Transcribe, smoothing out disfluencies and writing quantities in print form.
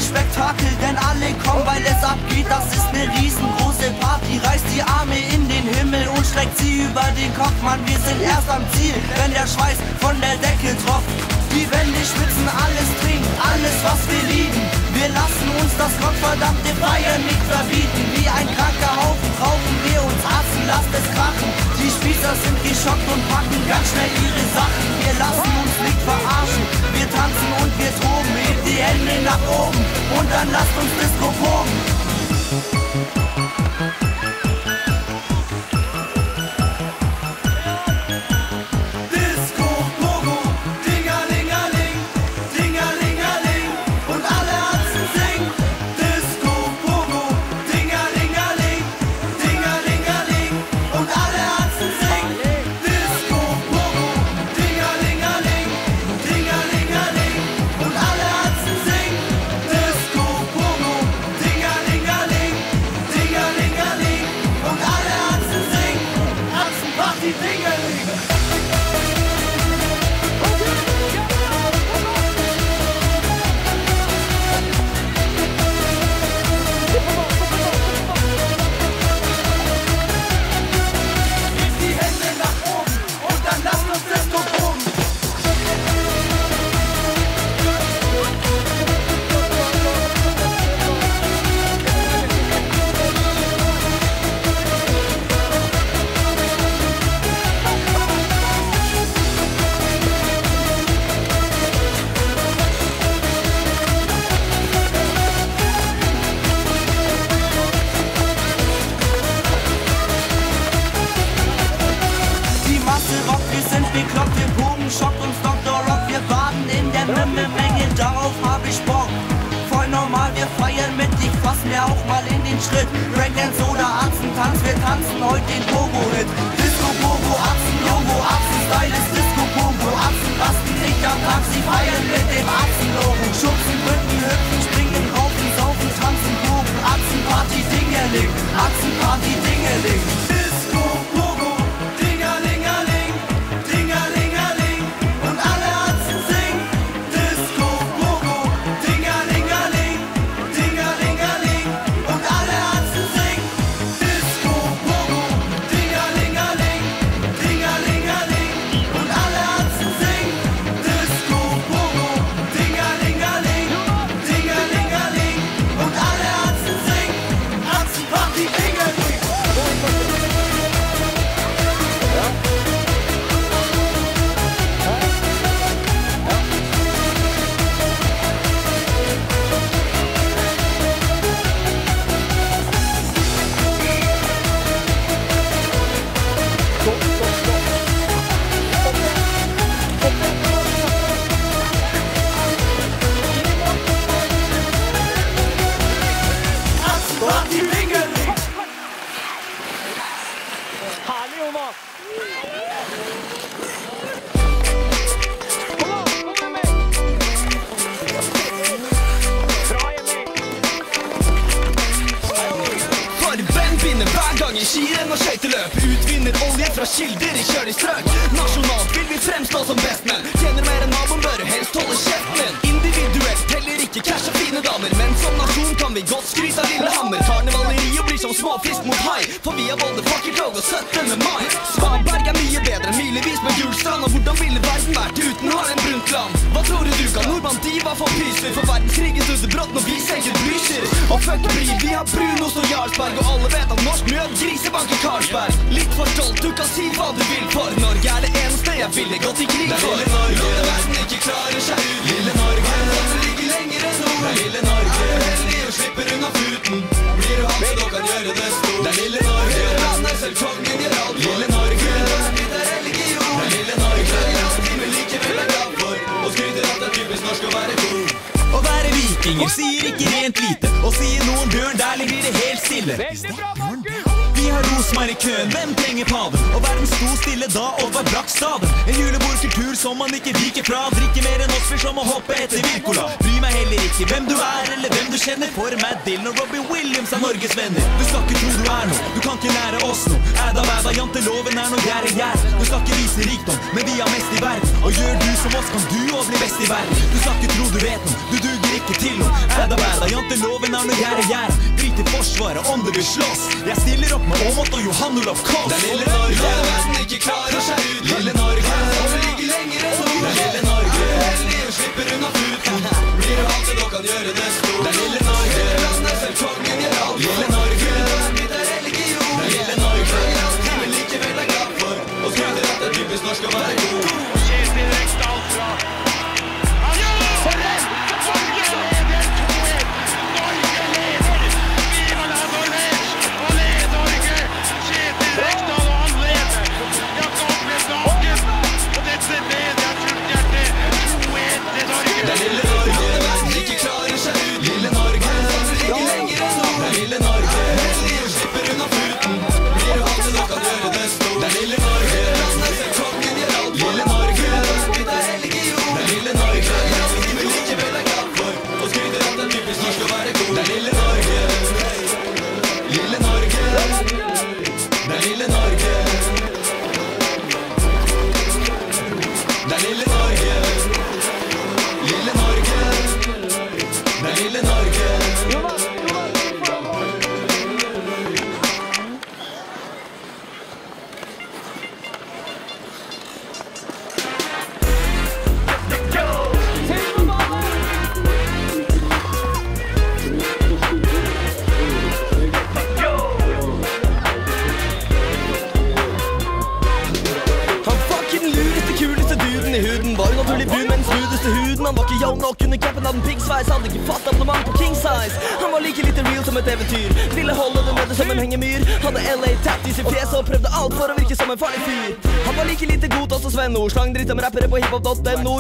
Spektakel, denn alle kommen, weil es abgeht. Das ist ne riesengroße Party. Reißt die Arme in den Himmel und streckt sie über den Kopf. Mann, wir sind erst am Ziel, wenn der Schweiß von der Decke tropft. Die Wände schwitzen, alles trinkt, alles was wir lieben. Wir lassen uns das gottverdammte Feiern nicht verbieten. Wie ein kranker Haufen brauchen wir uns Atzen, lasst es krachen. Die Spießer sind geschockt und packen ganz schnell ihre Sachen. Wir lassen uns nicht verarschen, wir tanzen und wir toben. Hebt die Hände nach oben und dann lasst uns Disco proben. Schockt uns Dr. Rock, wir baden in der Menge, darauf hab ich Bock. Voll normal, wir feiern mit, ich fass mir auch mal in den Schritt. Breakdance oder Atzentanz, wir tanzen heute den Pogo-Hit. Disco, Pogo, Atzen, Logo, Atzen-Style ist Disco, Pogo. Atzen rasten nicht am Tag, sie feiern mit dem Atzen-Logo. Schubsen, drücken, hüpfen, springen, rauchen, saufen, tanzen, Pogo. Atzen-Party, Dingerling, Atzen-Party, Dingerling. Disco, Pogo, Dingerlingerling, Dingerlingerling. Skirenn og skøyteløp, utvinner olje fra kilder i kjølig strøk. Nasjonalt vil vi fremstå som bestmenn, tjener mer enn naboen, bør helst holde kjeften. Individuelt teller ikke cash og fine damer, men som nasjon kan vi godt skryte av Lillehammer. Karnevaleri og blir som småfisk mot hai, for vi har både fakkeltog og 17. mai. Svaberg er mye bedre enn milevis med Gulstrand, og hvordan ville verden vært uten Harlem Brundtland? Hva tror du kan Nordmann Diva få pyser, for verdenskrigen stod brått når vi senket blyser. Og fuck bryr, vi har Brunost og Jarlsberg, og alle vet at norsk mjød grisebank i Karlsberg. Litt for stolt, du kan si hva du vil, for Norge er det eneste jeg ville gått i krig for. Det er lille Norge, lille verden ikke klarer seg ut. Lille Norge, landet ligger lenger enn nord. Det er lille Norge, er du heldig og slipper unna futen. Blir du hanset og kan gjøre det stort. Det er lille Norge, landet er selv kongen i rad. Lille Norge, litt er religion. Det er lille Norge, alltid med likevel er glad for, og skryter at det er typisk norsk å være cool. Å være vikinger sier ikke rent lite, og sier noen bjørn, der ligger det helt stille. Veldig bra, Markus! Vi Ingen har ros meg i køen, hvem trenger paven? Og verden sto stille da og var brakkstaven. En julebordkultur som man ikke viker fra. Drikke mer enn oss fyr som å hoppe etter Wirkola. Bry meg heller ikke hvem du er eller hvem du kjenner. For Matt Dillon og Robbie Williams er Norges venner. Du skal ikke tro du er noe, du kan ikke lære oss noe. Æda, janteloven er noe gjær. Du skal ikke vise rikdom, men vi har mest i verden. Og gjør du som oss, kan du også bli best i verden. Du skal ikke tro du vet noe, du duger ikke til noe. Æda, janteloven er noe gjær. Drit i forsvaret om du vil slåss. Jeg stiller opp med Åmot og Johan Olof Koss. Det er lille Norge, la verden ikke klarer seg ut. Lille Norge, og vi ligger lenger enn nord. Det er lille Norge, heldig og slipper unna futen. Blir det alltid dere kan gjøre det stort. Det er lille Norge, landet selv kongen gjør alt. Lille Norge, mitt er religion. Det er lille Norge, men likevel er glad for. Og skryter at det typisk norsk å være god. Kjetil Rekdal fra for den! Norge leder 2-1! Norge leder! Viva la Norvège! Og led Norge! Kjetil Rekdal og han leder! Jakob Levdagen! Og dette leder jeg fullt hjerte! 2-1 til Norge! Det er lille Norge, verden ikke klarer seg ut. Lille Norge, ligger lenger enn nord. Det er lille Norge, heldig og slipper unna futen. Blir det alltid dere kan gjøre det stort. Det er lille Norge, landet selv kongen gjør alt. Lille Norge, mitt er religion. Det er lille Norge, men likevel er glad for. Og skryter at det er typisk norsk å være god. Det er lille Norge, lille Norge. Det er lille Norge. Det er lille Norge. Lille Norge. Det er lille Norge. Var naturlig brun med den smootheste huden. Han var ikke young nok under capen av den piggsveis. Hadde ikke fatt abonnement på king size. Han var like lite real som et eventyr. Ville holde det nede som en hengemyr. Hadde LA tattis i fjeset og prøvde alt for å virke som en farlig fyr. Han var like lite god også Sven Nord. Slang dritt om rappere på hiphop.no.